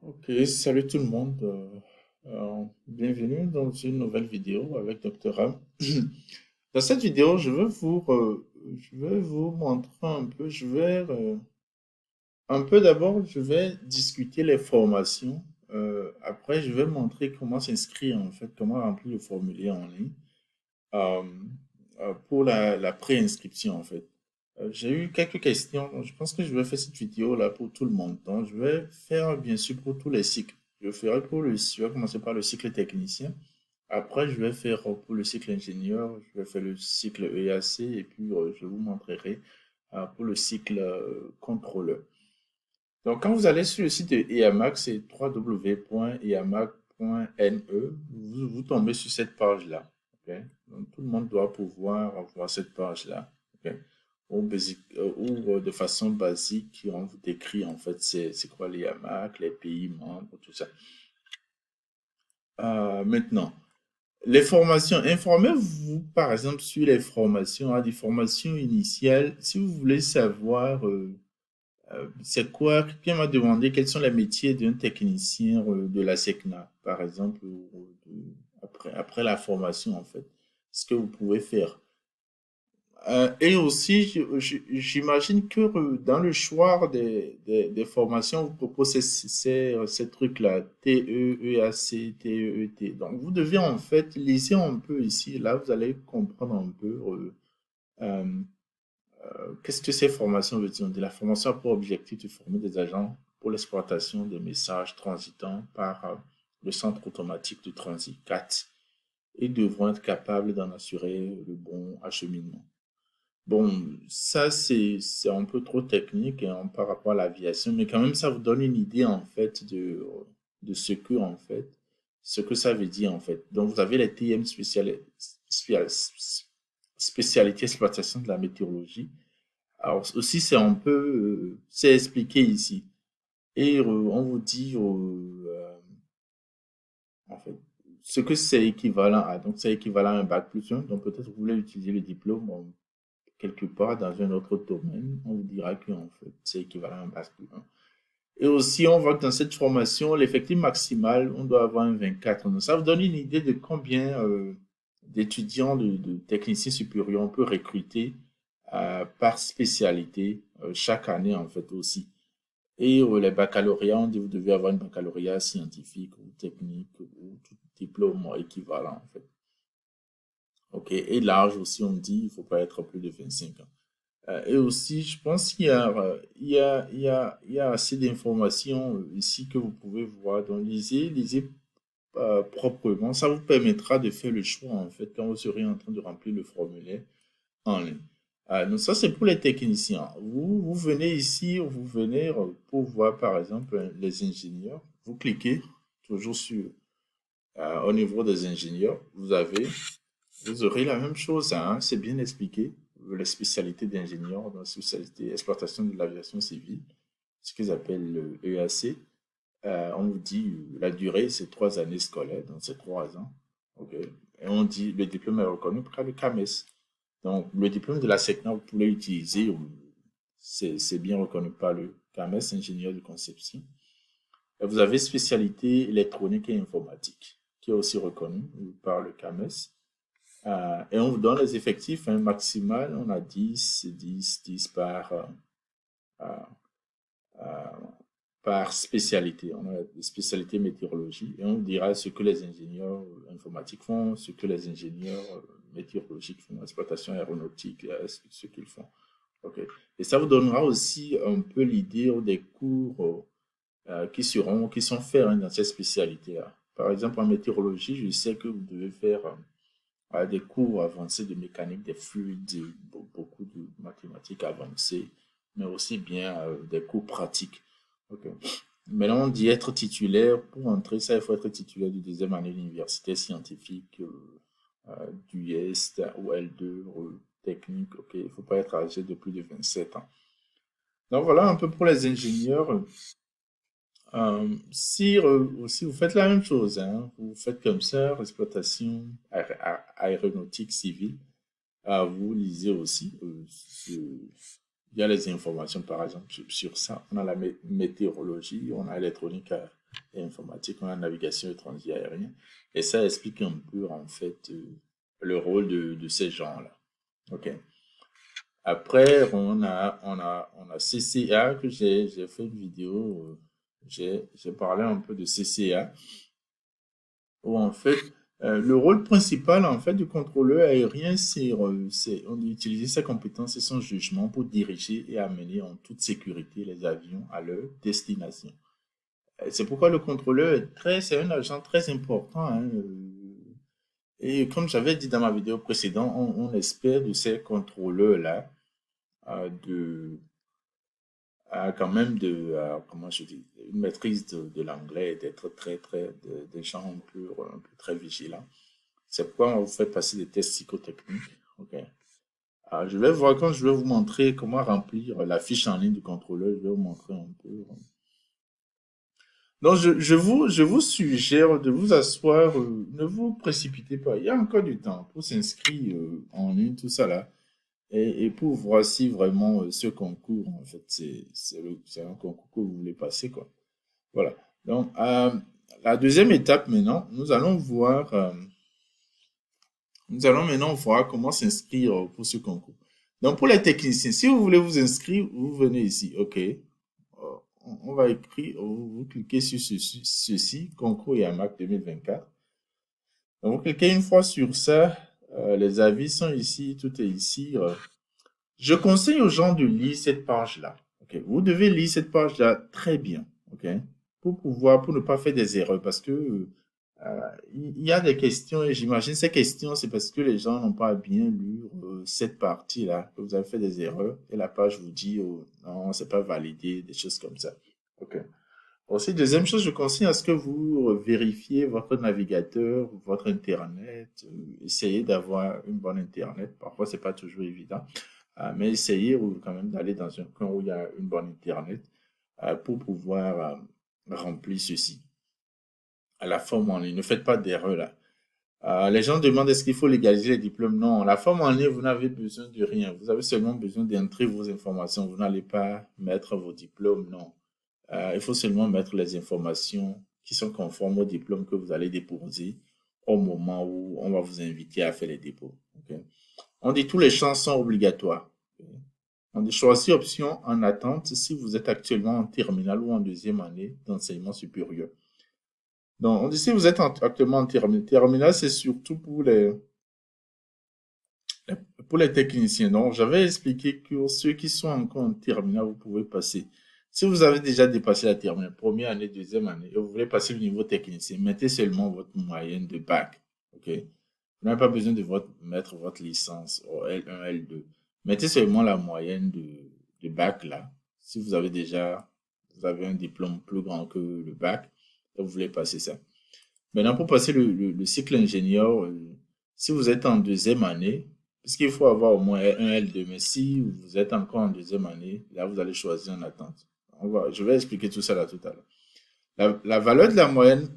Ok, salut tout le monde. Bienvenue dans une nouvelle vidéo avec Dr. Ram. Dans cette vidéo, je vais vous montrer un peu. Un peu d'abord, je vais discuter les formations. Après, je vais montrer comment s'inscrire en fait, comment remplir le formulaire en ligne euh, pour la préinscription en fait. J'ai eu quelques questions. Donc je pense que je vais faire cette vidéo là pour tout le monde. Donc, je vais faire bien sûr pour tous les cycles. Je vais commencer par le cycle technicien. Après, je vais faire pour le cycle ingénieur, je vais faire le cycle EAC et puis je vous montrerai pour le cycle contrôleur. Donc, quand vous allez sur le site de EAMAC, c'est www.eamac.ne, vous tombez sur cette page-là. Ok. Donc, tout le monde doit pouvoir voir cette page-là. Ok. Ou de façon basique, on vous décrit en fait c'est quoi l'EAMAC, les pays membres, tout ça. Maintenant, les formations, informez-vous par exemple sur les formations, des formations initiales. Si vous voulez savoir c'est quoi, quelqu'un m'a demandé quels sont les métiers d'un technicien de la SECNA, par exemple, après la formation en fait, ce que vous pouvez faire. Et aussi, j'imagine que dans le choix des formations, on vous propose ces trucs-là, TE, EAC, TEET. Donc, vous devez en fait lisez un peu ici. Là, vous allez comprendre un peu euh, qu'est-ce que ces formations veulent dire. De la formation a pour objectif de former des agents pour l'exploitation des messages transitant par le centre automatique de transit CAT et devront être capables d'en assurer le bon acheminement. Bon, ça c'est un peu trop technique hein, par rapport à l'aviation, mais quand même ça vous donne une idée en fait de ce que en fait, ce que ça veut dire en fait. Donc vous avez les TM spécialité exploitation de la météorologie. Alors aussi c'est un peu c'est expliqué ici et on vous dit en fait ce que c'est équivalent à. Donc c'est équivalent à un bac plus 1. Donc peut-être vous voulez utiliser le diplôme quelque part dans un autre domaine, on vous dira que en fait, c'est équivalent à un bac plus 1. Et aussi, on voit que dans cette formation, l'effectif maximal, on doit avoir un 24. Donc, ça vous donne une idée de combien d'étudiants de techniciens supérieurs on peut recruter par spécialité chaque année, en fait, aussi. Et les baccalauréats, on dit vous devez avoir un baccalauréat scientifique ou technique ou tout diplôme équivalent, en fait. OK. Et l'âge aussi, on dit, il ne faut pas être plus de 25 ans. Et aussi, je pense qu'il y a assez d'informations ici que vous pouvez voir. Donc, lisez proprement. Ça vous permettra de faire le choix, en fait, quand vous serez en train de remplir le formulaire en ligne. Donc, ça, c'est pour les techniciens. Vous venez ici, vous venez pour voir, par exemple, les ingénieurs. Vous cliquez toujours au niveau des ingénieurs. Vous aurez la même chose, hein, c'est bien expliqué. Les spécialités d'ingénieur dans la spécialité exploitation de l'aviation civile, ce qu'ils appellent le EAC. On vous dit la durée, c'est 3 années scolaires, donc c'est 3 ans. Ok. Et on dit le diplôme est reconnu par le CAMES. Donc le diplôme de la SECNA, vous pouvez l'utiliser, c'est bien reconnu par le CAMES, ingénieur de conception. Et vous avez spécialité électronique et informatique, qui est aussi reconnue par le CAMES. Et on vous donne les effectifs hein, maximal, on a 10 euh, euh, par spécialité. On a des spécialités météorologie et on vous dira ce que les ingénieurs informatiques font, ce que les ingénieurs météorologiques font, exploitation aéronautique, ce qu'ils font. Ok. Et ça vous donnera aussi un peu l'idée des cours qui sont faits hein, dans cette spécialité-là. Par exemple, en météorologie, je sais que vous devez faire des cours avancés de mécanique des fluides, beaucoup de mathématiques avancées, mais aussi bien des cours pratiques. Ok. Maintenant, on dit être titulaire. Pour entrer, ça, il faut être titulaire du deuxième année de l'université scientifique, du IEST ou L2, technique. Ok. Il ne faut pas être âgé de plus de 27 ans. Donc voilà un peu pour les ingénieurs. Si vous faites la même chose, hein, vous faites comme ça, exploitation aéronautique civile, vous lisez aussi il y a les informations, par exemple, sur ça. On a la météorologie, on a l'électronique et informatique, on a la navigation et transit aérien. Et ça explique un peu, en fait, le rôle de ces gens-là. OK. Après, on a CCA, que j'ai fait une vidéo, j'ai parlé un peu de CCA, où en fait, le rôle principal en fait du contrôleur aérien, c'est on d'utiliser ses compétences et son jugement pour diriger et amener en toute sécurité les avions à leur destination. C'est pourquoi le contrôleur c'est un agent très important, hein, et comme j'avais dit dans ma vidéo précédente, on espère de ces contrôleurs-là de quand même comment je dis, une maîtrise de l'anglais et d'être des gens un peu très vigilants. C'est pourquoi on vous fait passer des tests psychotechniques. Ok. Je vais voir quand je vais vous montrer comment remplir la fiche en ligne du contrôleur. Je vais vous montrer un peu. Donc, je vous suggère de vous asseoir. Ne vous précipitez pas. Il y a encore du temps pour s'inscrire en ligne, tout ça là. Et pour voir si vraiment ce concours, en fait, c'est un concours que vous voulez passer, quoi. Voilà. Donc, la deuxième étape maintenant, nous allons maintenant voir comment s'inscrire pour ce concours. Donc, pour les techniciens, si vous voulez vous inscrire, vous venez ici. OK. On va écrire, vous cliquez sur ceci, concours YAMAC 2024. Donc, vous cliquez une fois sur ça. Les avis sont ici, tout est ici. Je conseille aux gens de lire cette page-là. OK. Vous devez lire cette page-là très bien. OK. Pour ne pas faire des erreurs. Parce que il y a des questions, et j'imagine ces questions, c'est parce que les gens n'ont pas bien lu cette partie-là, que vous avez fait des erreurs, et la page vous dit, oh, non, c'est pas validé, des choses comme ça. OK. Aussi, deuxième chose, je conseille à ce que vous vérifiez votre navigateur, votre Internet, essayez d'avoir une bonne Internet. Parfois, c'est pas toujours évident, mais essayez quand même d'aller dans un coin où il y a une bonne Internet pour pouvoir remplir ceci à la forme en ligne. Ne faites pas d'erreur là. Les gens demandent est-ce qu'il faut légaliser les diplômes. Non, la forme en ligne, vous n'avez besoin de rien. Vous avez seulement besoin d'entrer vos informations. Vous n'allez pas mettre vos diplômes, non. Il faut seulement mettre les informations qui sont conformes au diplôme que vous allez déposer au moment où on va vous inviter à faire les dépôts. Okay? On dit tous les champs sont obligatoires. Okay? On dit choisir option en attente si vous êtes actuellement en terminale ou en deuxième année d'enseignement supérieur. Donc, on dit si vous êtes actuellement en terminale, c'est surtout pour les techniciens. Donc, j'avais expliqué que ceux qui sont encore en terminale, vous pouvez passer. Si vous avez déjà dépassé la terminale, première année, deuxième année, et vous voulez passer le niveau technicien, mettez seulement votre moyenne de bac. OK? Vous n'avez pas besoin de mettre votre licence au L1, L2. Mettez seulement la moyenne de bac là. Si vous avez un diplôme plus grand que le bac, et vous voulez passer ça. Maintenant, pour passer le cycle ingénieur, si vous êtes en deuxième année, puisqu'il faut avoir au moins un L2, mais si vous êtes encore en deuxième année, là, vous allez choisir en attente. Je vais expliquer tout ça là tout à l'heure. La valeur de la moyenne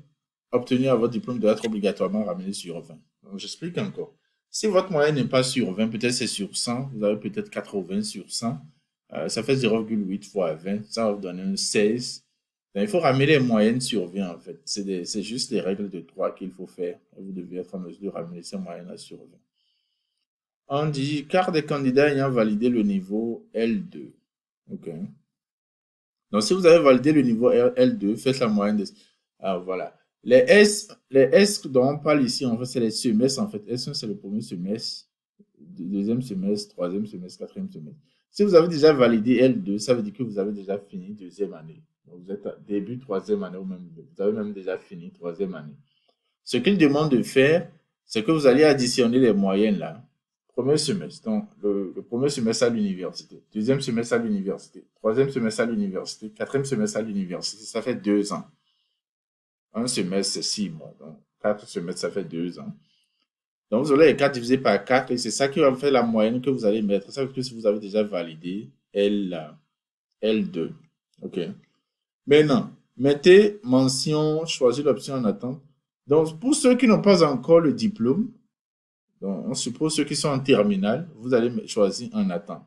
obtenue à votre diplôme doit être obligatoirement ramenée sur 20. Donc, j'explique encore. Si votre moyenne n'est pas sur 20, peut-être c'est sur 100, vous avez peut-être 80 sur 100, ça fait 0,8 fois 20, ça va vous donner un 16. Donc, il faut ramener les moyennes sur 20 en fait. C'est juste les règles de 3 qu'il faut faire. Et vous devez être en mesure de ramener ces moyennes-là sur 20. On dit quart des candidats ayant validé le niveau L2. OK. Donc, si vous avez validé le niveau L2, faites la moyenne de... voilà. Les S dont on parle ici, en fait, c'est les semestres, en fait. S1, c'est le premier semestre, deuxième semestre, troisième semestre, quatrième semestre. Si vous avez déjà validé L2, ça veut dire que vous avez déjà fini deuxième année. Donc, vous êtes à début troisième année ou même, vous avez même déjà fini troisième année. Ce qu'il demande de faire, c'est que vous allez additionner les moyennes là. Premier semestre, donc le premier semestre à l'université, deuxième semestre à l'université, troisième semestre à l'université, quatrième semestre à l'université, ça fait 2 ans. Un semestre, c'est 6 mois. Donc, 4 semestres, ça fait 2 ans. Donc, vous aurez les 4 divisé par 4 et c'est ça qui va faire la moyenne que vous allez mettre. Ça veut dire que si vous avez déjà validé L2. OK. Maintenant, mettez mention, choisir l'option en attente. Donc, pour ceux qui n'ont pas encore le diplôme, donc on suppose ceux qui sont en terminale, vous allez choisir en attente.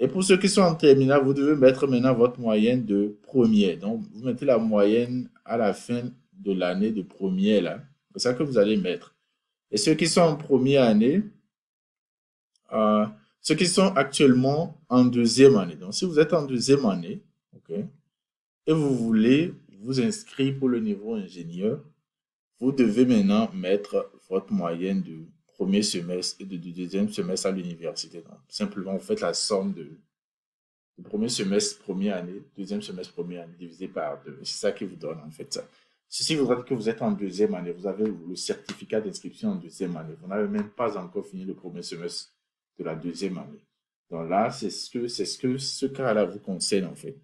Et pour ceux qui sont en terminale, vous devez mettre maintenant votre moyenne de première. Donc, vous mettez la moyenne à la fin de l'année de première, là. C'est ça que vous allez mettre. Et ceux qui sont en première année, euh, ceux qui sont actuellement en deuxième année. Donc, si vous êtes en deuxième année, ok, et vous voulez vous inscrire pour le niveau ingénieur, vous devez maintenant mettre votre moyenne de premier semestre et de deuxième semestre à l'université. Donc, simplement, vous faites la somme de premier semestre, première année, deuxième semestre, première année, divisé par deux. C'est ça qui vous donne en fait ça. Ceci vous dire que vous êtes en deuxième année, vous avez le certificat d'inscription en deuxième année. Vous n'avez même pas encore fini le premier semestre de la deuxième année. Donc là, ce cas-là vous concerne en fait.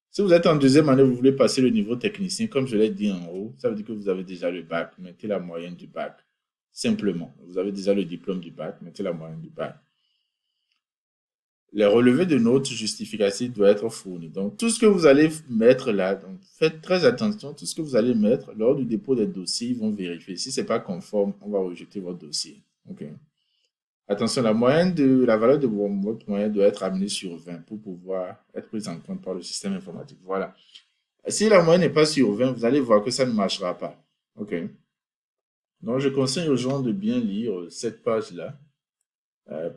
Si vous êtes en deuxième année, vous voulez passer le niveau technicien, comme je l'ai dit en haut, ça veut dire que vous avez déjà le bac, mettez la moyenne du bac. Simplement, vous avez déjà le diplôme du bac, mettez la moyenne du bac. Les relevés de notes justificatives doivent être fournis. Donc, tout ce que vous allez mettre là, donc faites très attention, tout ce que vous allez mettre lors du dépôt des dossiers, ils vont vérifier. Si ce n'est pas conforme, on va rejeter votre dossier. OK. Attention, la valeur de votre moyenne doit être amenée sur 20 pour pouvoir être prise en compte par le système informatique. Voilà. Si la moyenne n'est pas sur 20, vous allez voir que ça ne marchera pas. OK. Donc, je conseille aux gens de bien lire cette page-là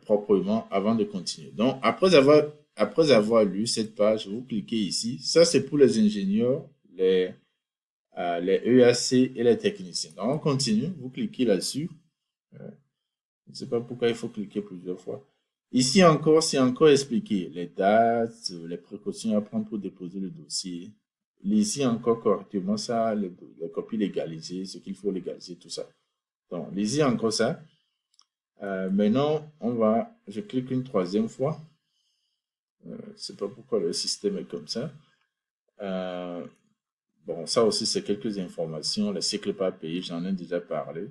proprement avant de continuer. Donc, après avoir lu cette page, vous cliquez ici. Ça, c'est pour les ingénieurs, les EAC et les techniciens. Donc, on continue. Vous cliquez là-dessus. Je ne sais pas pourquoi il faut cliquer plusieurs fois. Ici encore, c'est encore expliqué les dates, les précautions à prendre pour déposer le dossier. Lisez encore correctement ça, les copies légalisées, ce qu'il faut légaliser, tout ça. Donc, lisez encore ça. Maintenant, je clique une troisième fois. Je ne sais pas pourquoi le système est comme ça. Bon, ça aussi, c'est quelques informations. Les cycles par pays, j'en ai déjà parlé.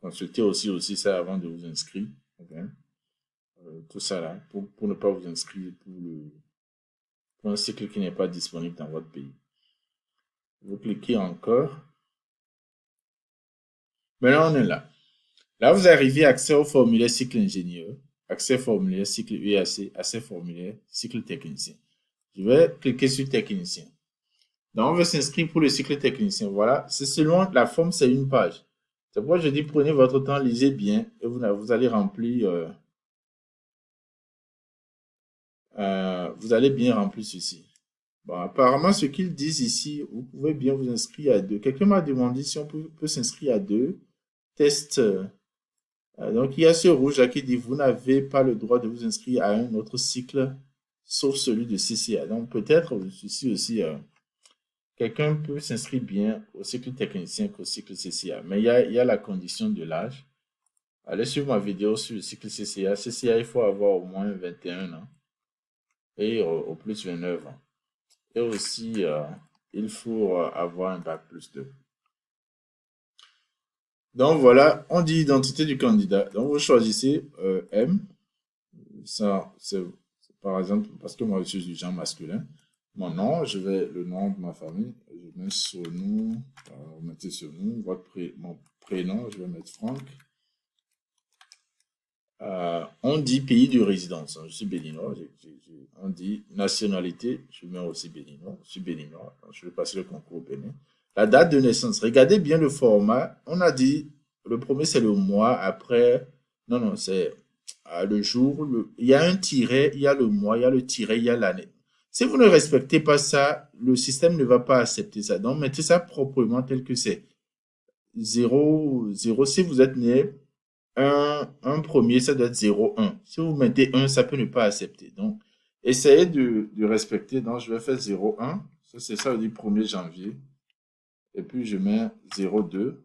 Consultez aussi ça avant de vous inscrire. Okay. Tout ça là, pour ne pas vous inscrire pour un cycle qui n'est pas disponible dans votre pays. Vous cliquez encore. Maintenant, on est là. Là, vous arrivez à accès au formulaire cycle ingénieur, accès formulaire cycle UAC, accès formulaire cycle technicien. Je vais cliquer sur technicien. Donc, on veut s'inscrire pour le cycle technicien. Voilà, c'est selon la forme, c'est une page. C'est pourquoi je dis prenez votre temps, lisez bien et vous allez remplir, vous allez bien remplir ceci. Bon, apparemment, ce qu'ils disent ici, vous pouvez bien vous inscrire à deux. Quelqu'un m'a demandé si on peut s'inscrire à deux. Test. Donc, il y a ce rouge là qui dit vous n'avez pas le droit de vous inscrire à un autre cycle sauf celui de CCA. Donc, peut-être ceci aussi, quelqu'un peut s'inscrire bien au cycle technicien qu'au cycle CCA. Mais il y a la condition de l'âge. Allez suivre ma vidéo sur le cycle CCA. CCA, il faut avoir au moins 21 ans et au plus 29 ans. Et aussi, il faut avoir un bac plus 2. Donc voilà, on dit identité du candidat. Donc vous choisissez M. Ça, c'est par exemple, parce que moi je suis du genre masculin. Mon nom, le nom de ma famille. Je mets Sonou, vous mettez Sonou. Mon prénom, je vais mettre Franck. On dit pays de résidence. Je suis béninois. On dit nationalité. Je mets aussi béninois. Je suis béninois. Je vais passer le concours au Bénin. La date de naissance. Regardez bien le format. On a dit, le premier c'est le mois. Après, non, c'est le jour. Il y a un tiret, il y a le mois, il y a le tiret, il y a l'année. Si vous ne respectez pas ça, le système ne va pas accepter ça. Donc, mettez ça proprement tel que c'est. 0, 0, si vous êtes né un premier, ça doit être 0,1. Si vous mettez 1, ça peut ne pas accepter. Donc, essayez de respecter. Donc, je vais faire 0,1. Ça, c'est ça, le 1er janvier. Et puis, je mets 0,2.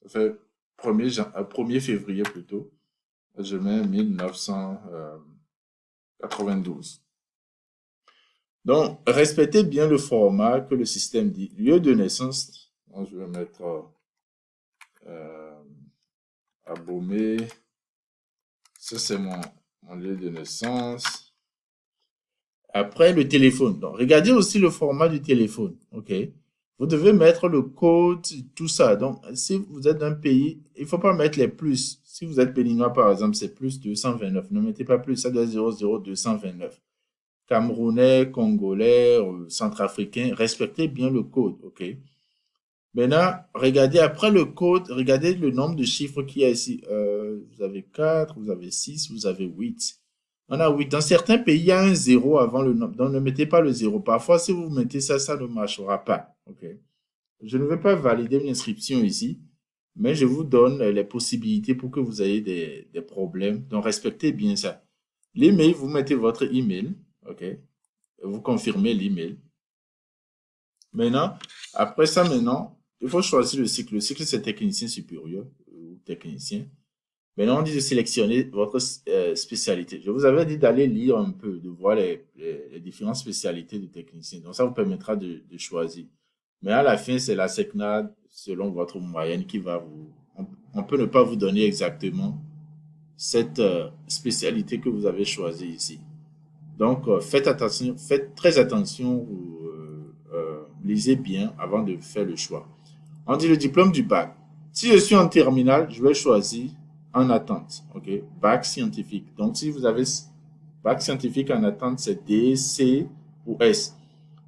Ça fait 1er février plutôt. Je mets 1992. Donc, respectez bien le format que le système dit. Lieu de naissance. Donc, je vais mettre Abomey. Ça, c'est mon lieu de naissance. Après, le téléphone. Donc, regardez aussi le format du téléphone. OK? Vous devez mettre le code, tout ça. Donc, si vous êtes d'un pays, il ne faut pas mettre les plus. Si vous êtes béninois, par exemple, c'est plus 229. Ne mettez pas plus, ça doit être 00229. Camerounais, Congolais, Centrafricains, respectez bien le code, ok? Maintenant, regardez après le code, regardez le nombre de chiffres qu'il y a ici. Vous avez 4, vous avez 6, vous avez 8. On a 8. Dans certains pays, il y a un zéro avant le nombre. Donc, ne mettez pas le zéro. Parfois, si vous mettez ça, ça ne marchera pas. Ok. Je ne vais pas valider une inscription ici, mais je vous donne les possibilités pour que vous ayez des problèmes. Donc, respectez bien ça. L'email, vous mettez votre email. Ok. Vous confirmez l'email. Maintenant, après ça, maintenant, il faut choisir le cycle. Le cycle, c'est technicien supérieur ou technicien. Maintenant, on dit de sélectionner votre spécialité. Je vous avais dit d'aller lire un peu, de voir les différentes spécialités de technicien. Donc, ça vous permettra de choisir. Mais à la fin, c'est la SECNA, selon votre moyenne, qui va vous... On peut ne pas vous donner exactement cette spécialité que vous avez choisie ici. Donc, faites attention, faites très attention, lisez bien avant de faire le choix. On dit le diplôme du bac. Si je suis en terminale, je vais choisir en attente. OK? Bac scientifique. Donc, si vous avez bac scientifique en attente, c'est D, C ou S.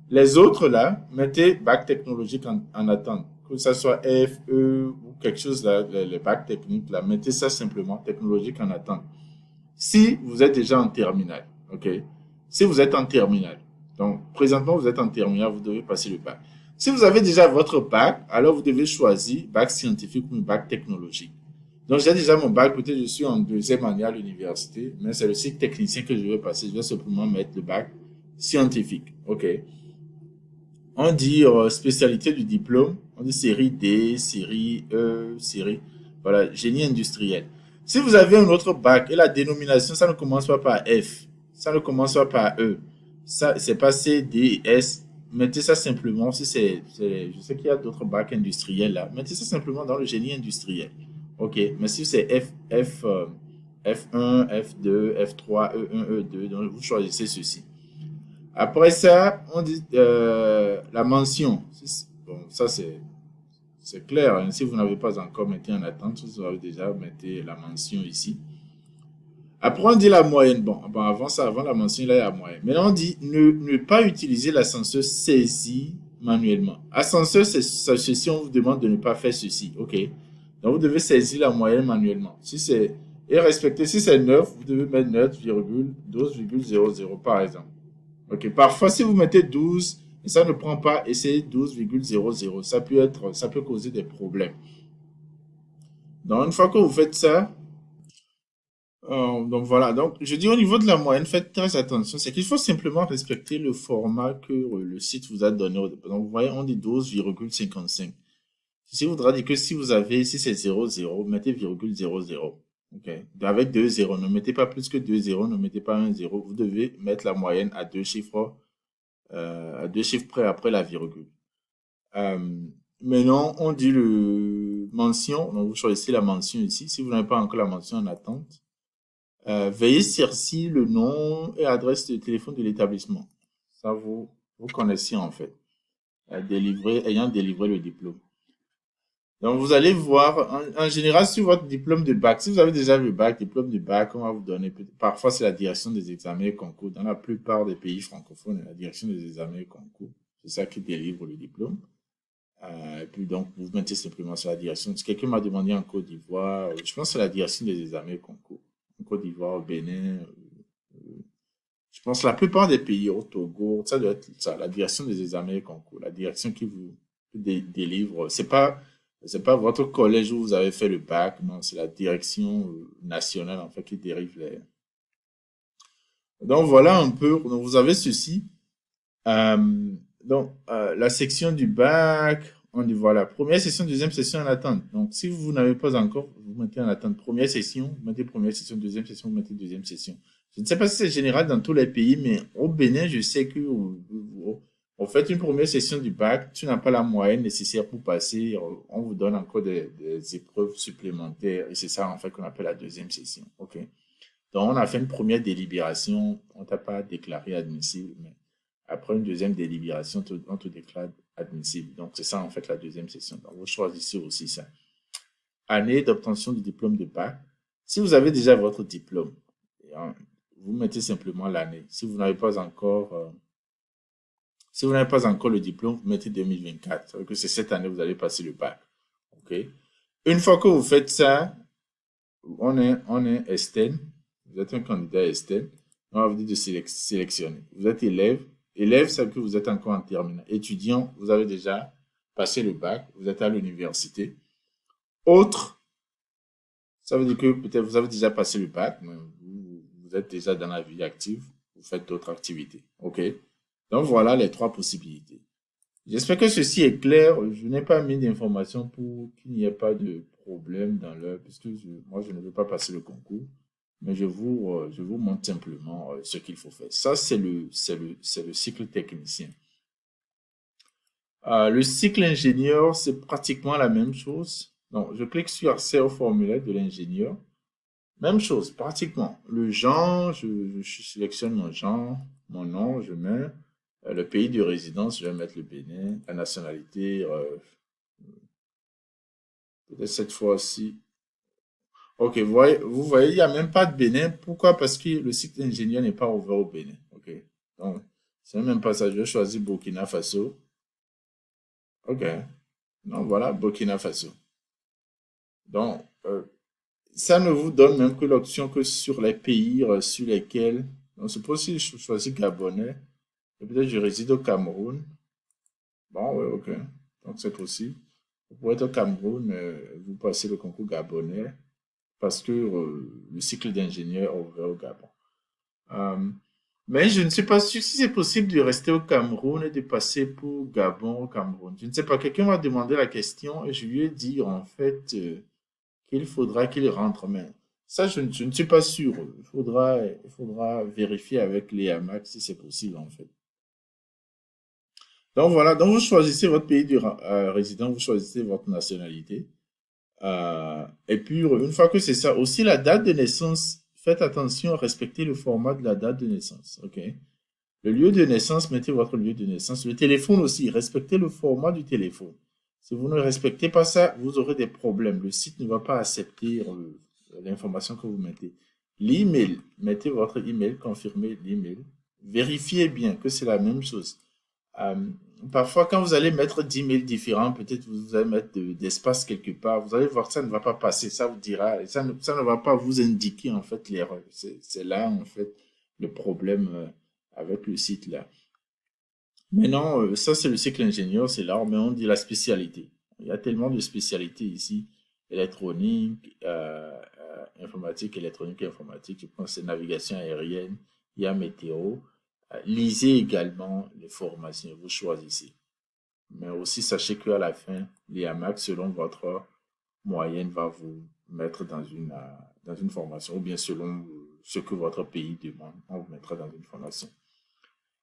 Les autres là, mettez bac technologique en attente. Que ce soit F, E ou quelque chose là, les bacs techniques là, mettez ça simplement technologique en attente. Si vous êtes déjà en terminale, OK? Si vous êtes en terminale, donc présentement vous êtes en terminale, vous devez passer le bac. Si vous avez déjà votre bac, alors vous devez choisir bac scientifique ou bac technologique. Donc j'ai déjà mon bac, peut-être je suis en deuxième année à l'université, mais c'est le cycle technicien que je vais passer. Je vais simplement mettre le bac scientifique. OK? On dit spécialité du diplôme, on dit série D, série E, série, voilà, génie industriel. Si vous avez un autre bac et la dénomination, ça ne commence pas par F, ça ne commence pas par E, ça, c'est pas C, D, S, mettez ça simplement, si je sais qu'il y a d'autres bacs industriels là, mettez ça simplement dans le génie industriel. Ok, mais si c'est F1, F2, F3, E1, E2, donc vous choisissez ceci. Après ça, on dit la mention. Bon, ça c'est clair, hein. Si vous n'avez pas encore mettez en attente, vous avez déjà mettez la mention ici. Après, on dit la moyenne. Bon, avant ça, avant la mention, là, il y a la moyenne. Maintenant, on dit ne pas utiliser l'ascenseur saisi manuellement. Ascenseur, c'est ceci, on vous demande de ne pas faire ceci. OK. Donc, vous devez saisir la moyenne manuellement. Et respecter, si c'est 9, vous devez mettre 9,12,00 par exemple. Ok, parfois, si vous mettez 12 et ça ne prend pas, essayez 12,00. Ça peut causer des problèmes. Donc, une fois que vous faites ça, donc voilà. Donc, je dis au niveau de la moyenne, faites très attention. C'est qu'il faut simplement respecter le format que le site vous a donné. Donc, vous voyez, on dit 12,55. Ceci voudra dire que si c'est 00, mettez virgule 00. Ok. Avec 2 zéros, ne mettez pas plus que 2 zéros, ne mettez pas un zéro. Vous devez mettre la moyenne à deux chiffres près après la virgule. Euh, Maintenant, on dit le mention. Donc, vous choisissez la mention ici. Si vous n'avez pas encore la mention en attente, veuillez saisir le nom et adresse de téléphone de l'établissement. Ça, vous connaissez en fait, ayant délivré le diplôme. Donc, vous allez voir, en général, sur votre diplôme de bac, si vous avez déjà le bac, diplôme de bac, on va vous donner, parfois c'est la direction des examens et concours. Dans la plupart des pays francophones, la direction des examens et concours, c'est ça qui délivre le diplôme. Et puis donc, vous mettez simplement sur la direction. Si quelqu'un m'a demandé en Côte d'Ivoire, je pense que c'est la direction des examens et concours. En Côte d'Ivoire, au Bénin, je pense que la plupart des pays, au Togo, ça doit être ça, la direction des examens et concours, la direction qui vous délivre. C'est pas votre collège où vous avez fait le bac, non, c'est la direction nationale, en fait, qui dérive les. Donc, voilà un peu. Donc, vous avez ceci. La section du bac, on dit voilà, première session, deuxième session en attente. Donc, si vous n'avez pas encore, vous mettez en attente première session, vous mettez première session, vous mettez deuxième session. Je ne sais pas si c'est général dans tous les pays, mais au Bénin, je sais que vous faites une première session du bac, tu n'as pas la moyenne nécessaire pour passer, on vous donne encore des épreuves supplémentaires, et c'est ça, en fait, qu'on appelle la deuxième session. OK? Donc, on a fait une première délibération, on t'a pas déclaré admissible, mais après une deuxième délibération, on te déclare admissible. Donc, c'est ça, en fait, la deuxième session. Donc, vous choisissez aussi ça. Année d'obtention du diplôme de bac. Si vous avez déjà votre diplôme, vous mettez simplement l'année. Si vous n'avez pas encore le diplôme, vous mettez 2024. Ça veut dire que c'est cette année que vous allez passer le bac. OK? Une fois que vous faites ça, on est STEM. Vous êtes un candidat STEM. On va vous dire de sélectionner. Vous êtes élève. Élève, ça veut dire que vous êtes encore en terminale. Étudiant, vous avez déjà passé le bac. Vous êtes à l'université. Autre, ça veut dire que peut-être vous avez déjà passé le bac, mais vous êtes déjà dans la vie active. Vous faites d'autres activités. OK? Donc voilà les trois possibilités. J'espère que ceci est clair. Je n'ai pas mis d'informations pour qu'il n'y ait pas de problème dans l'heure, puisque moi, je ne veux pas passer le concours, mais je vous montre simplement ce qu'il faut faire. Ça, c'est le cycle technicien. Le cycle ingénieur, c'est pratiquement la même chose. Donc, je clique sur accès au formulaire de l'ingénieur. Même chose, pratiquement. Le genre, je sélectionne mon genre, mon nom, je mets le pays de résidence, je vais mettre le Bénin. La nationalité, peut-être cette fois-ci. Ok, vous voyez, il n'y a même pas de Bénin. Pourquoi? Parce que le site ingénieur n'est pas ouvert au Bénin. Ok, donc, c'est même pas ça. Je vais choisir Burkina Faso. Ok, donc voilà, Burkina Faso. Donc, ça ne vous donne même que l'option que sur les pays sur lesquels. Donc, c'est possible, je choisis Gabonais. Et peut-être je réside au Cameroun. Bon, oui, ok. Donc, c'est possible. Vous pouvez être au Cameroun, vous passez le concours gabonais parce que le cycle d'ingénieur est ouvert au Gabon. Euh, mais je ne suis pas sûr si c'est possible de rester au Cameroun et de passer pour Gabon au Cameroun. Je ne sais pas, quelqu'un m'a demandé la question et je lui ai dit en fait qu'il faudra qu'il rentre. Mais ça, je ne suis pas sûr. Il faudra vérifier avec les AMAC si c'est possible en fait. Donc voilà, donc vous choisissez votre pays de résident, vous choisissez votre nationalité. Et puis, une fois que c'est ça, aussi la date de naissance, faites attention à respecter le format de la date de naissance. OK? Le lieu de naissance, mettez votre lieu de naissance. Le téléphone aussi, respectez le format du téléphone. Si vous ne respectez pas ça, vous aurez des problèmes. Le site ne va pas accepter l'information que vous mettez. L'email, mettez votre email, confirmez l'email. Vérifiez bien que c'est la même chose. Euh, Parfois, quand vous allez mettre 10 mails différents, peut-être vous allez mettre d'espace quelque part, vous allez voir que ça ne va pas passer, ça vous dira, et ça ne va pas vous indiquer en fait l'erreur. C'est là en fait le problème avec le site là. Maintenant, ça c'est le cycle ingénieur, c'est là, mais on dit la spécialité. Il y a tellement de spécialités ici, électronique, informatique, électronique et informatique. Je pense que c'est navigation aérienne, il y a météo. Lisez également les formations, vous choisissez. Mais aussi, sachez qu'à la fin, l'IAMAC, selon votre moyenne, va vous mettre dans une formation, ou bien selon ce que votre pays demande, on vous mettra dans une formation.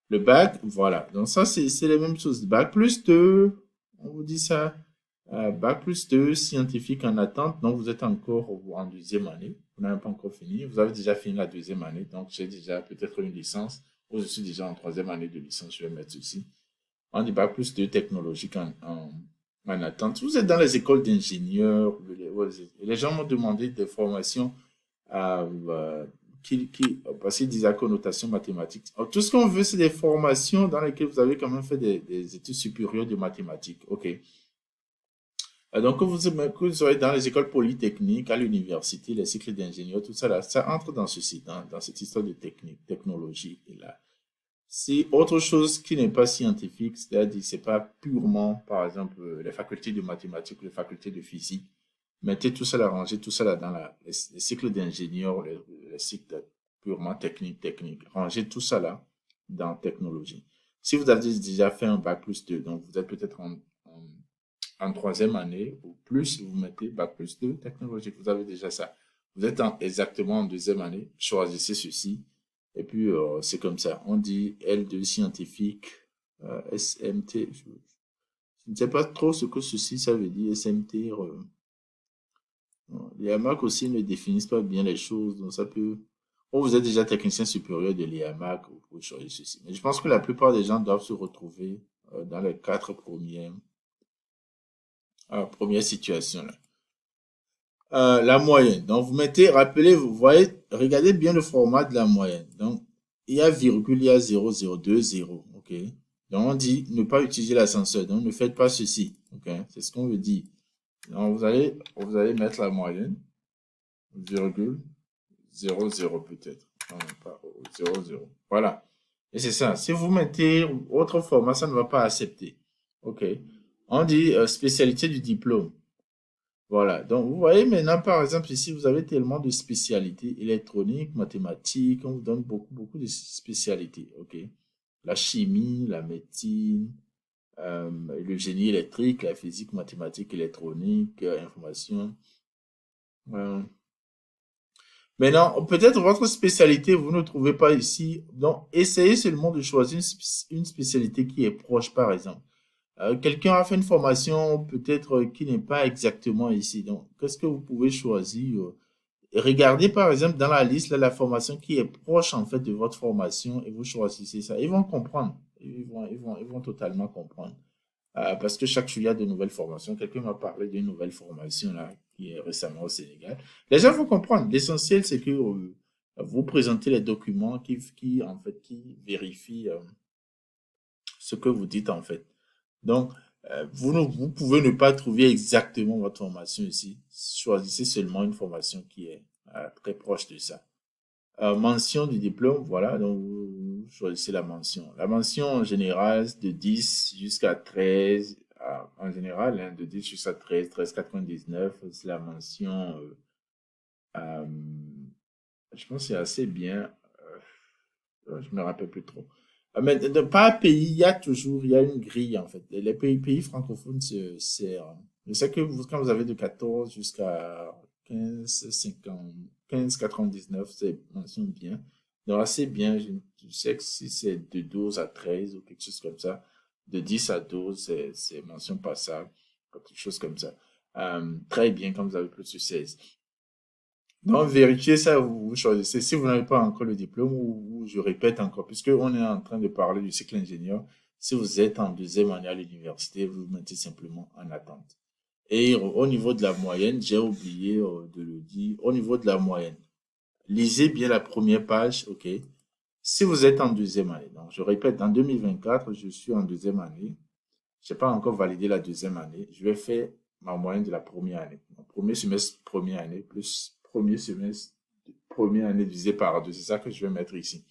Le bac, voilà. Donc ça, c'est les mêmes choses. Bac plus 2, on vous dit ça. Bac plus 2, scientifique en attente. Donc vous êtes encore en deuxième année. Vous n'avez pas encore fini. Vous avez déjà fini la deuxième année. Donc j'ai déjà peut-être une licence. Ou je suis déjà en troisième année de licence. Je vais mettre ceci. On dit bac plus 2 technologique en attente. Vous êtes dans les écoles d'ingénieurs. Les gens m'ont demandé des formations parce qu'ils disent à connotation mathématique. Alors, tout ce qu'on veut, c'est des formations dans lesquelles vous avez quand même fait des études supérieures de mathématiques. OK. Donc, que vous soyez dans les écoles polytechniques, à l'université, les cycles d'ingénieurs, tout ça, là, ça entre dans ceci, dans cette histoire de technique, technologie. Et là, c'est autre chose qui n'est pas scientifique, c'est-à-dire c'est pas purement, par exemple, les facultés de mathématiques, les facultés de physique. Mettez tout ça là, rangez tout ça là dans les cycles d'ingénieur, les cycles purement technique. Rangez tout ça là dans technologie. Si vous avez déjà fait un bac plus 2, donc vous êtes peut-être en troisième année ou plus, vous mettez bac plus 2 technologique. Vous avez déjà ça. Vous êtes exactement en deuxième année, choisissez ceci. Et puis, c'est comme ça. On dit L2 scientifique, SMT. Je ne sais pas trop ce que ceci, ça veut dire, SMT. Les AMAC aussi ne définissent pas bien les choses, donc ça peut. Bon, vous êtes déjà technicien supérieur de l'IAMAC, vous pouvez choisir ceci. Mais je pense que la plupart des gens doivent se retrouver dans les quatre premières situations là. La moyenne. Donc, vous mettez, rappelez, vous voyez, regardez bien le format de la moyenne. Donc, il y a virgule, il y a 0,020. OK. Donc, on dit ne pas utiliser l'ascenseur. Donc, ne faites pas ceci. OK. C'est ce qu'on veut dire. Donc, vous allez mettre la moyenne, virgule, 0,0 peut-être. Non, pas 0,0. Voilà. Et c'est ça. Si vous mettez autre format, ça ne va pas accepter. OK. On dit spécialité du diplôme. Voilà. Donc, vous voyez maintenant, par exemple, ici, vous avez tellement de spécialités électroniques, mathématiques, on vous donne beaucoup, beaucoup de spécialités. OK. La chimie, la médecine, le génie électrique, la physique, mathématiques, électronique, information. Euh, Maintenant, peut-être votre spécialité, vous ne trouvez pas ici. Donc, essayez seulement de choisir une spécialité qui est proche, par exemple. Quelqu'un a fait une formation peut-être qui n'est pas exactement ici. Donc, qu'est-ce que vous pouvez choisir? Regardez par exemple dans la liste là, la formation qui est proche en fait de votre formation et vous choisissez ça. Ils vont comprendre. Ils vont totalement comprendre. Parce que chaque jour, il y a de nouvelles formations. Quelqu'un m'a parlé d'une nouvelle formation là, qui est récemment au Sénégal. Les gens vont comprendre. L'essentiel, c'est que vous présentez les documents en fait, qui vérifient ce que vous dites en fait. Donc, vous pouvez ne pas trouver exactement votre formation ici. Choisissez seulement une formation qui est très proche de ça. Mention du diplôme, voilà, donc vous choisissez la mention. La mention en général, de 10 jusqu'à 13, en général, hein, de 10 jusqu'à 13, 13,99, c'est la mention, euh, je pense que c'est assez bien. Je me rappelle plus trop. Mais par pays, il y a une grille en fait. Les pays francophones, je sais que quand vous avez de 14 jusqu'à 15, 50, 15, 99, c'est mention bien. Donc assez bien. Je sais que si c'est de 12 à 13 ou quelque chose comme ça, de 10 à 12, c'est mention passable, quelque chose comme ça. Très bien quand vous avez plus de 16. Donc, vérifiez ça, vous choisissez. Si vous n'avez pas encore le diplôme, ou je répète encore, puisque on est en train de parler du cycle ingénieur, si vous êtes en deuxième année à l'université, vous mettez simplement en attente. Et au niveau de la moyenne, j'ai oublié de le dire, au niveau de la moyenne, lisez bien la première page, ok? Si vous êtes en deuxième année, donc je répète, en 2024, je suis en deuxième année. Je n'ai pas encore validé la deuxième année. Je vais faire ma moyenne de la première année. Donc, premier semestre, première année, plus premier semestre, première année divisé par deux. C'est ça que je vais mettre ici.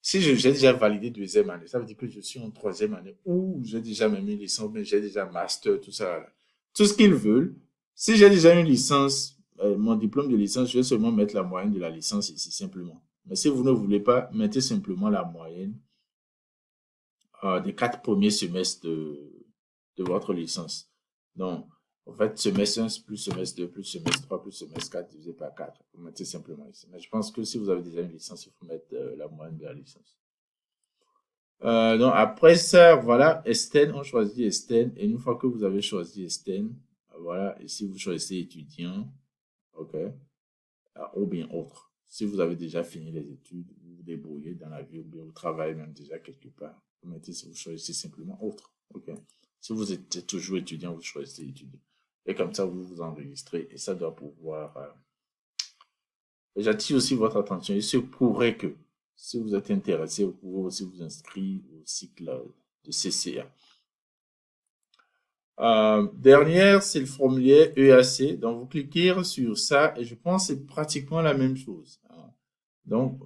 Si j'ai déjà validé deuxième année, ça veut dire que je suis en troisième année ou j'ai déjà même une licence, mais j'ai déjà master, tout ça. Là. Tout ce qu'ils veulent. Si j'ai déjà une licence, mon diplôme de licence, je vais seulement mettre la moyenne de la licence ici, simplement. Mais si vous ne voulez pas, mettez simplement la moyenne des 4 premiers semestres de votre licence. Donc, en fait, semestre 1 plus semestre 2 plus semestre 3 plus semestre 4 divisé par 4. Vous mettez simplement ici. Mais je pense que si vous avez déjà une licence, il faut mettre la moyenne de la licence. Donc, après ça, voilà, Esten, on choisit Esten. Et une fois que vous avez choisi Esten, voilà, ici vous choisissez étudiant, ok, ou bien autre. Si vous avez déjà fini les études, vous vous débrouillez dans la vie, ou bien vous travaillez même déjà quelque part, vous mettez, si vous choisissez simplement autre, ok. Si vous êtes toujours étudiant, vous choisissez étudiant. Et comme ça, vous vous enregistrez et ça doit pouvoir. J'attire aussi votre attention. Il se pourrait que, si vous êtes intéressé, vous pouvez aussi vous inscrire au cycle de CCA. Dernière, c'est le formulaire EAC. Donc, vous cliquez sur ça et je pense que c'est pratiquement la même chose. Donc,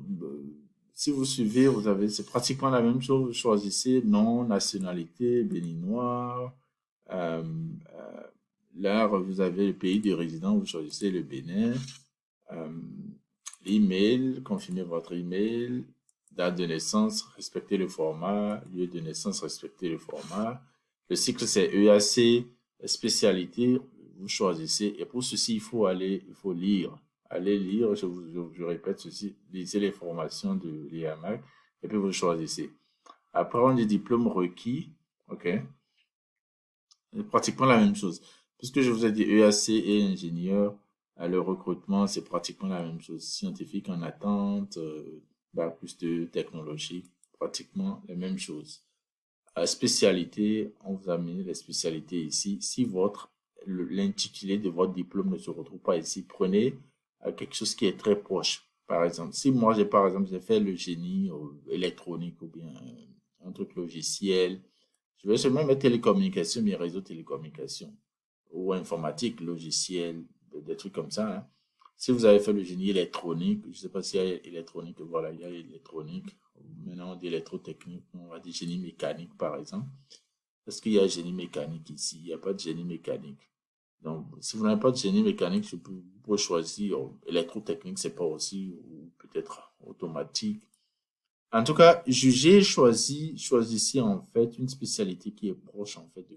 si vous suivez, c'est pratiquement la même chose. Vous choisissez nom, nationalité, béninois. Euh, euh, Là, vous avez le pays de résidence, vous choisissez le Bénin. Euh, Email, confirmez votre email. Date de naissance, respectez le format. Lieu de naissance, respectez le format. Le cycle, c'est EAC, spécialité, vous choisissez. Et pour ceci, il faut lire. Allez lire, je répète ceci, lisez les formations de l'IAMAC et puis vous choisissez. Après, on dit diplôme requis, ok? C'est pratiquement la même chose. Puisque je vous ai dit EAC et ingénieur, le recrutement, c'est pratiquement la même chose. Scientifique en attente, bac plus de technologie, pratiquement les mêmes choses. Spécialité, on vous a mis les spécialités ici. Si votre l'intitulé de votre diplôme ne se retrouve pas ici. Prenez quelque chose qui est très proche. Par exemple, si moi, par exemple, j'ai fait le génie électronique ou bien un truc logiciel, je vais seulement mettre télécommunications, mes réseaux télécommunications ou informatique, logiciel, des trucs comme ça, hein. Si vous avez fait le génie électronique, je ne sais pas s'il y a électronique, voilà, il y a électronique. Maintenant, on dit électrotechnique, on va dire génie mécanique, par exemple. Est-ce qu'il y a génie mécanique ici? Il n'y a pas de génie mécanique. Donc, si vous n'avez pas de génie mécanique, vous pouvez choisir électrotechnique, c'est pas aussi, ou peut-être automatique. En tout cas, choisissez en fait une spécialité qui est proche en fait de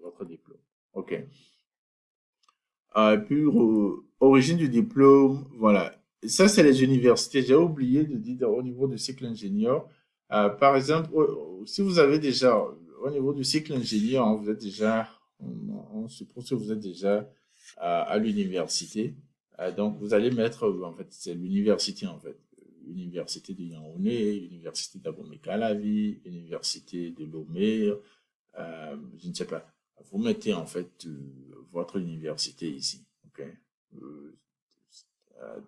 votre diplôme. OK. Puis, origine du diplôme, voilà. Ça, c'est les universités. J'ai oublié de dire au niveau du cycle ingénieur. Par exemple, si vous avez déjà, au niveau du cycle ingénieur, hein, vous êtes déjà, on suppose que vous êtes déjà à l'université. Donc, vous allez mettre, en fait, c'est l'université, en fait. Université de Yaoundé, Université d'Abomey-Calavi, Université de Lomé, je ne sais pas. Vous mettez en fait votre université ici, ok? Euh,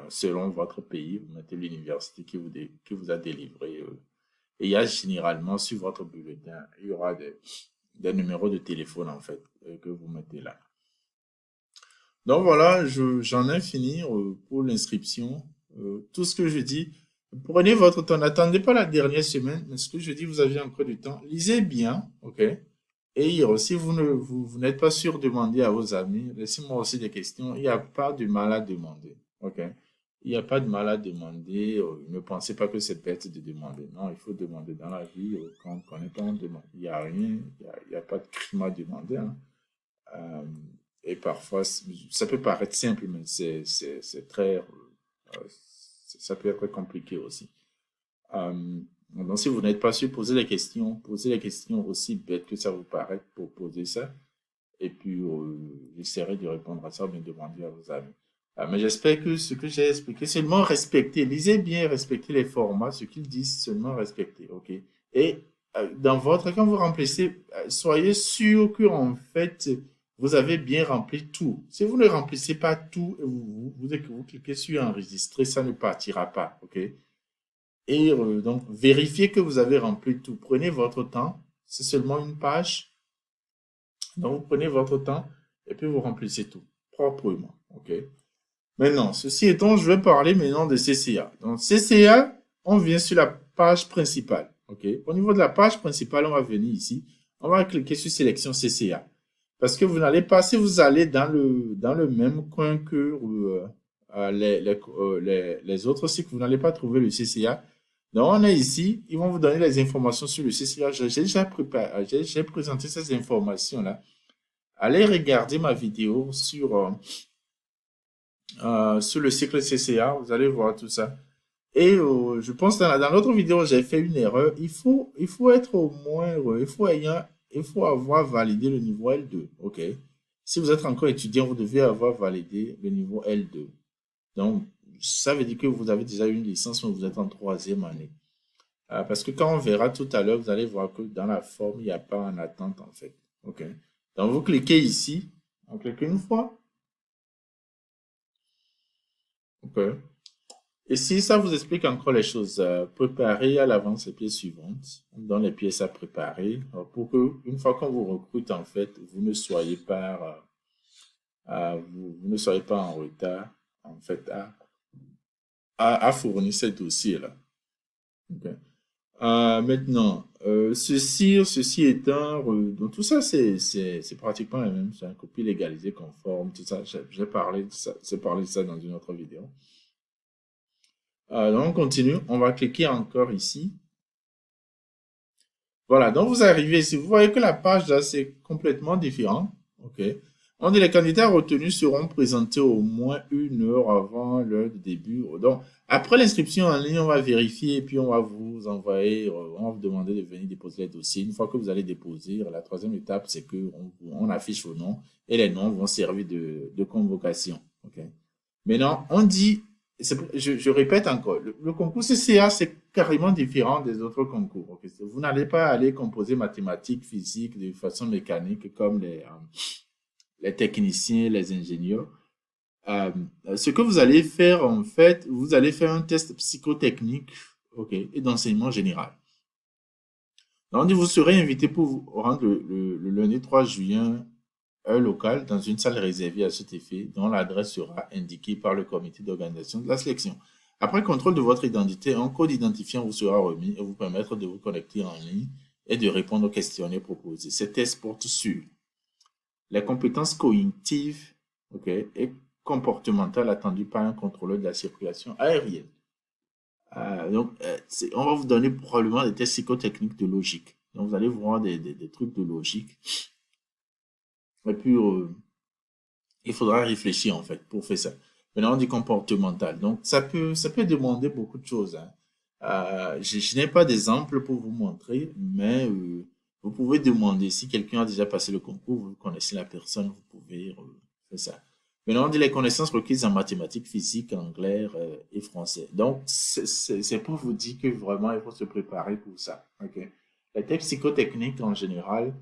Selon votre pays, vous mettez l'université qui vous a délivré. Et il y a généralement sur votre bulletin, il y aura des numéros de téléphone en fait que vous mettez là. Donc voilà, j'en ai fini pour l'inscription. Tout ce que je dis, prenez votre temps. N'attendez pas la dernière semaine, mais ce que je dis, vous avez encore du temps. Lisez bien, ok? Et si vous n'êtes pas sûr, demandez à vos amis. Laissez-moi aussi des questions. Il n'y a pas de mal à demander, ok? Il n'y a pas de mal à demander. Ne pensez pas que c'est bête de demander. Non, il faut demander dans la vie. Quand on ne connaît pas, on demande. Il n'y a rien, il y a pas de crime à demander, hein. Euh, et parfois, ça peut paraître simple, mais c'est très, ça peut être compliqué aussi. Donc, si vous n'êtes pas sûr, posez les questions aussi bêtes que ça vous paraît pour poser ça. Et puis, j'essaierai de répondre à ça, mais demander à vos amis. Mais j'espère que ce que j'ai expliqué, seulement respecter. Lisez bien, respectez les formats, ce qu'ils disent, seulement respecter, ok? Et quand vous remplissez, soyez sûr que en fait, vous avez bien rempli tout. Si vous ne remplissez pas tout et vous cliquez sur enregistrer, ça ne partira pas, ok? Et donc, vérifiez que vous avez rempli tout. Prenez votre temps. C'est seulement une page. Donc, vous prenez votre temps et puis vous remplissez tout proprement, ok? Maintenant, ceci étant, je vais parler maintenant de CCA. Donc, CCA, on vient sur la page principale. OK? Au niveau de la page principale, on va venir ici. On va cliquer sur sélection CCA. Parce que vous n'allez pas, si vous allez dans le même coin que les autres cycles, vous n'allez pas trouver le CCA. Donc, on est ici. Ils vont vous donner les informations sur le CCA. J'ai déjà préparé, j'ai présenté ces informations-là. Allez regarder ma vidéo sur le cycle CCA, vous allez voir tout ça. Et je pense dans l'autre vidéo, j'ai fait une erreur. Il faut être au moins, il faut avoir validé le niveau L2. OK? Si vous êtes encore étudiant, vous devez avoir validé le niveau L2. Donc, ça veut dire que vous avez déjà une licence, mais vous êtes en troisième année. Parce que quand on verra tout à l'heure, vous allez voir que dans la forme, il n'y a pas en attente, en fait. OK? Donc, vous cliquez ici. On clique une fois. OK. Et si ça vous explique encore les choses, préparez à l'avance les pièces suivantes. On donne les pièces à préparer pour que, une fois qu'on vous recrute, en fait, vous ne soyez pas, vous ne soyez pas en retard, en fait, à fournir ces dossiers-là. Okay. Maintenant, ceci étant, donc tout ça, c'est pratiquement la même, c'est un copie légalisée conforme, tout ça. J'ai parlé de ça, j'ai parlé de ça dans une autre vidéo. Donc, on continue. On va cliquer encore ici. Voilà. Donc, vous arrivez ici. Vous voyez que la page là, c'est complètement différent. OK. On dit les candidats retenus seront présentés au moins 1 heure avant l'heure de début. Donc, après l'inscription en ligne, on va vérifier et puis on va vous envoyer, on va vous demander de venir déposer les dossiers. Une fois que vous allez déposer, la troisième étape, c'est que on affiche vos noms et les noms vont servir de convocation. OK. Maintenant, on dit je répète encore, le concours CCA, c'est carrément différent des autres concours. Ok. Vous n'allez pas aller composer mathématiques, physique de façon mécanique comme les techniciens, les ingénieurs. Euh, Ce que vous allez faire, en fait, vous allez faire un test psychotechnique, ok, et d'enseignement général. Donc, vous serez invité pour vous rendre le lundi 3 juin, heure locale, dans une salle réservée à cet effet, dont l'adresse sera indiquée par le comité d'organisation de la sélection. Après contrôle de votre identité, un code identifiant vous sera remis et vous permettre de vous connecter en ligne et de répondre aux questionnaires proposés. Ces tests portent sur les compétences cognitives, ok, et comportementales attendues par un contrôleur de la circulation aérienne. On va vous donner probablement des tests psychotechniques de logique. Donc, vous allez voir des trucs de logique. Et puis, il faudra réfléchir, en fait, pour faire ça. Maintenant, on dit comportemental. Donc, ça peut demander beaucoup de choses, hein. Je n'ai pas d'exemple pour vous montrer, mais vous pouvez demander si quelqu'un a déjà passé le concours, vous connaissez la personne, vous pouvez faire ça. Maintenant, on dit les connaissances requises en mathématiques, physique, anglais et français. Donc, c'est pour vous dire que vraiment, il faut se préparer pour ça. Ok. Les tests psychotechniques, en général,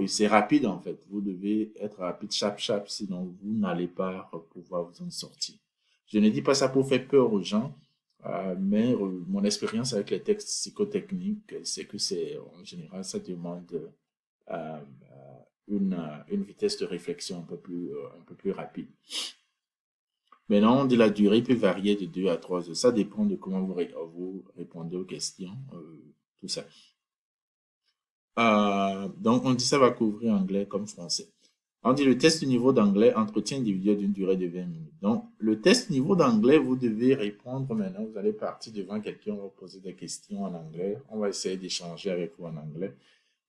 c'est rapide en fait. Vous devez être rapide, chap, sinon vous n'allez pas pouvoir vous en sortir. Je ne dis pas ça pour faire peur aux gens, mais mon expérience avec les textes psychotechniques, c'est que en général, ça demande une vitesse de réflexion un peu plus rapide. Maintenant, de la durée peut varier de 2 à 3 heures. Ça dépend de comment vous répondez aux questions, tout ça. Donc, on dit ça va couvrir anglais comme français. On dit le test niveau d'anglais, entretien individuel d'une durée de 20 minutes. Donc, le test niveau d'anglais, vous devez répondre maintenant. Vous allez partir devant quelqu'un, on va poser des questions en anglais. On va essayer d'échanger avec vous en anglais.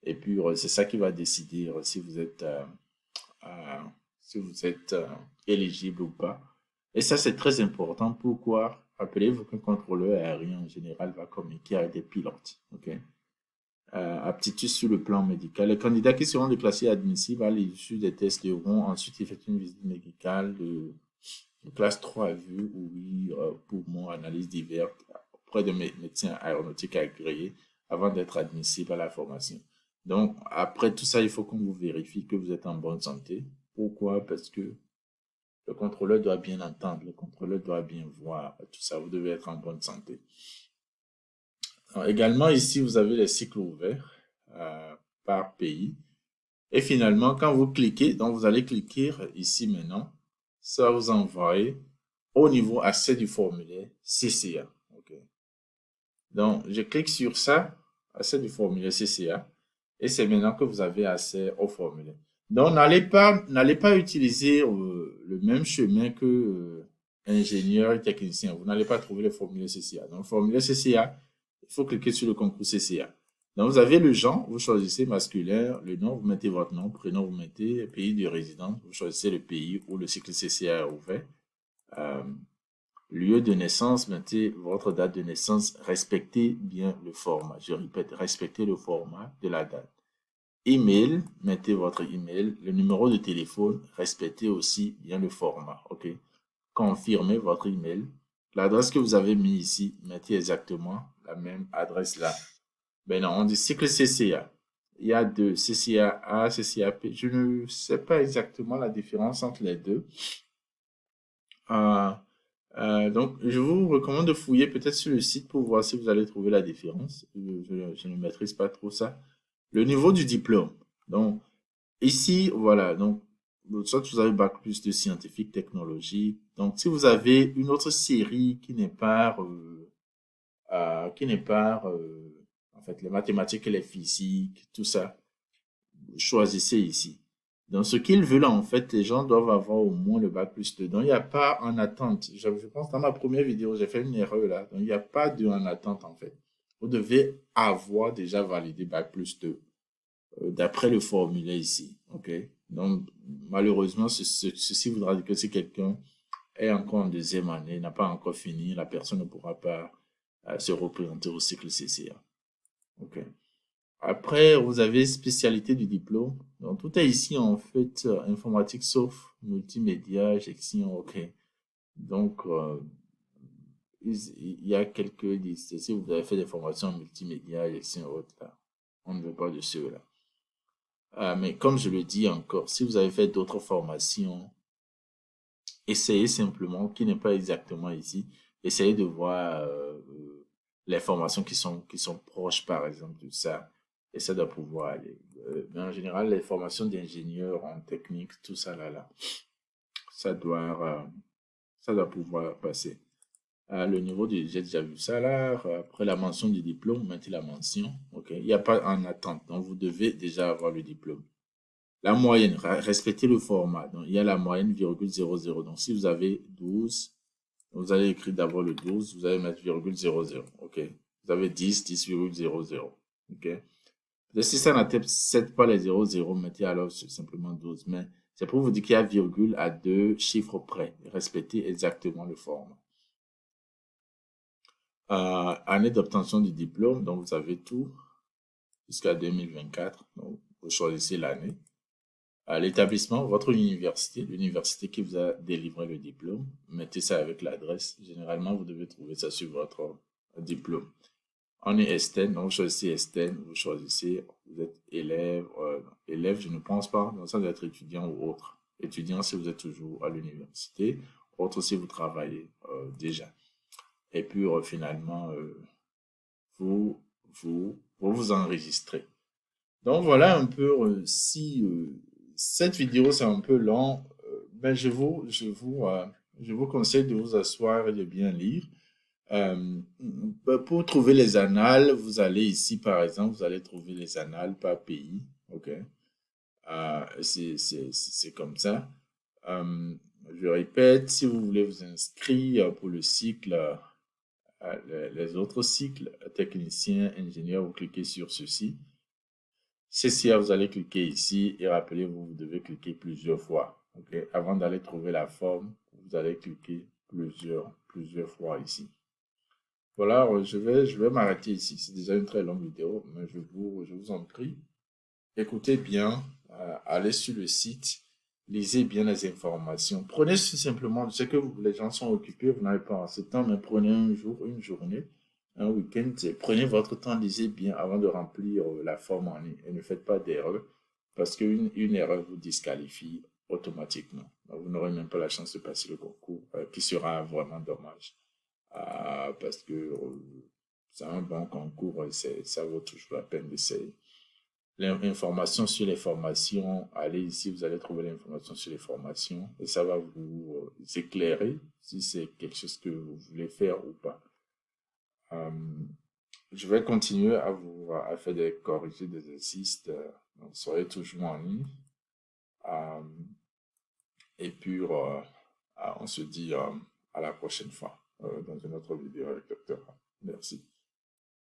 Et puis, c'est ça qui va décider si vous êtes, éligible ou pas. Et ça, c'est très important. Pourquoi? Rappelez-vous qu'un contrôleur aérien, en général, va communiquer avec des pilotes. OK? Aptitude sur le plan médical. Les candidats qui seront déclassés admissibles à l'issue des tests devront ensuite effectuer une visite médicale de classe 3 à vue ou oui, poumons, analyse diverses auprès de médecins aéronautiques agréés avant d'être admissibles à la formation. Donc, après tout ça, il faut qu'on vous vérifie que vous êtes en bonne santé. Pourquoi? Parce que le contrôleur doit bien entendre, le contrôleur doit bien voir tout ça. Vous devez être en bonne santé. Alors, également, ici, vous avez les cycles ouverts par pays. Et finalement, quand vous cliquez, donc vous allez cliquer ici maintenant, ça va vous envoyer au niveau accès du formulaire CCA. Okay. Donc, je clique sur ça, accès du formulaire CCA, et c'est maintenant que vous avez accès au formulaire. Donc, n'allez pas utiliser le même chemin que ingénieur et technicien. Vous n'allez pas trouver le formulaire CCA. Donc, le formulaire CCA, il faut cliquer sur le concours CCA. Donc, vous avez le genre, vous choisissez masculin, le nom, vous mettez votre nom, prénom, vous mettez pays de résidence, vous choisissez le pays où le cycle CCA est ouvert. Lieu de naissance, mettez votre date de naissance, respectez bien le format. Je répète, respectez le format de la date. Email, mettez votre email, le numéro de téléphone, respectez aussi bien le format, ok? Confirmez votre email. L'adresse que vous avez mis ici, mettez exactement la même adresse là. Ben non, on dit cycle CCA. Il y a deux, CCA A, CCA P. Je ne sais pas exactement la différence entre les deux. Donc, je vous recommande de fouiller peut-être sur le site pour voir si vous allez trouver la différence. Je ne maîtrise pas trop ça. Le niveau du diplôme. Donc, ici, voilà. Donc, soit vous avez bac plus de scientifique, technologie. Donc, si vous avez une autre série qui n'est pas, en fait, les mathématiques et les physiques, tout ça, choisissez ici. Donc, ce qu'ils veulent, en fait, les gens doivent avoir au moins le bac plus 2. Donc, il n'y a pas en attente. Je pense dans ma première vidéo, j'ai fait une erreur là. Donc, il n'y a pas de en attente, en fait. Vous devez avoir déjà validé bac plus 2 d'après le formulaire ici. OK? Donc, malheureusement, ceci voudra dire que si quelqu'un est encore en deuxième année, n'a pas encore fini, la personne ne pourra pas se représenter au cycle CCA. OK? Après, vous avez spécialité du diplôme. Donc, tout est ici, en fait, informatique sauf multimédia, gestion, OK. Donc, il y a quelques listes. Si vous avez fait des formations en multimédia et ainsi autres, là, on ne veut pas de ceux-là. Mais comme je le dis encore, si vous avez fait d'autres formations, essayez simplement, qui n'est pas exactement ici, essayez de voir les formations qui sont proches, par exemple, de ça. Et ça doit pouvoir aller. Mais en général, les formations d'ingénieurs en technique, tout ça là, ça doit, ça doit pouvoir passer. Le niveau du, j'ai déjà vu ça là. Après la mention du diplôme, mettez la mention. OK. Il n'y a pas en attente. Donc, vous devez déjà avoir le diplôme. La moyenne, respectez le format. Donc, il y a la moyenne, virgule 00. Donc, si vous avez 12, vous allez écrire d'abord le 12, vous allez mettre virgule 00. OK. Vous avez 10, 10,00. OK. Si ça n'accepte pas les 00, mettez alors simplement 12. Mais c'est pour vous dire qu'il y a virgule à deux chiffres près. Respectez exactement le format. Année d'obtention du diplôme, donc vous avez tout jusqu'à 2024. Donc, vous choisissez l'année. L'établissement, votre université, l'université qui vous a délivré le diplôme, mettez ça avec l'adresse. Généralement, vous devez trouver ça sur votre diplôme. On est Estène, donc vous choisissez Estène, vous choisissez, vous êtes élève, élève, je ne pense pas, donc ça doit être étudiant ou autre. Étudiant si vous êtes toujours à l'université, autre si vous travaillez déjà. Et puis finalement, vous, vous enregistrez. Donc voilà un peu si cette vidéo c'est un peu long, ben je vous conseille de vous asseoir et de bien lire. Pour trouver les annales, vous allez ici par exemple, vous allez trouver les annales par pays, ok? C'est comme ça. Euh, je répète, si vous voulez vous inscrire pour le cycle, les autres cycles, technicien, ingénieur, vous cliquez sur ceci. CCA, vous allez cliquer ici et rappelez-vous, vous devez cliquer plusieurs fois. Ok. Avant d'aller trouver la forme, vous allez cliquer plusieurs fois ici. Voilà, je vais m'arrêter ici. C'est déjà une très longue vidéo, mais je vous en prie. Écoutez bien, allez sur le site, lisez bien les informations. Prenez simplement, je sais que les gens sont occupés, vous n'avez pas assez de temps, mais prenez un jour, une journée, un week-end, prenez votre temps, lisez bien avant de remplir la forme en ligne et ne faites pas d'erreur parce qu'une erreur vous disqualifie automatiquement. Donc, vous n'aurez même pas la chance de passer le concours, qui sera vraiment dommage. Parce que c'est un bon concours, ça vaut toujours la peine d'essayer. L'information sur les formations, allez ici, vous allez trouver l'information sur les formations et ça va vous éclairer si c'est quelque chose que vous voulez faire ou pas. Je vais continuer à faire des corriger des exercices, donc soyez toujours en ligne. Et puis, on se dit à la prochaine fois dans une autre vidéo avec Docteur. Merci.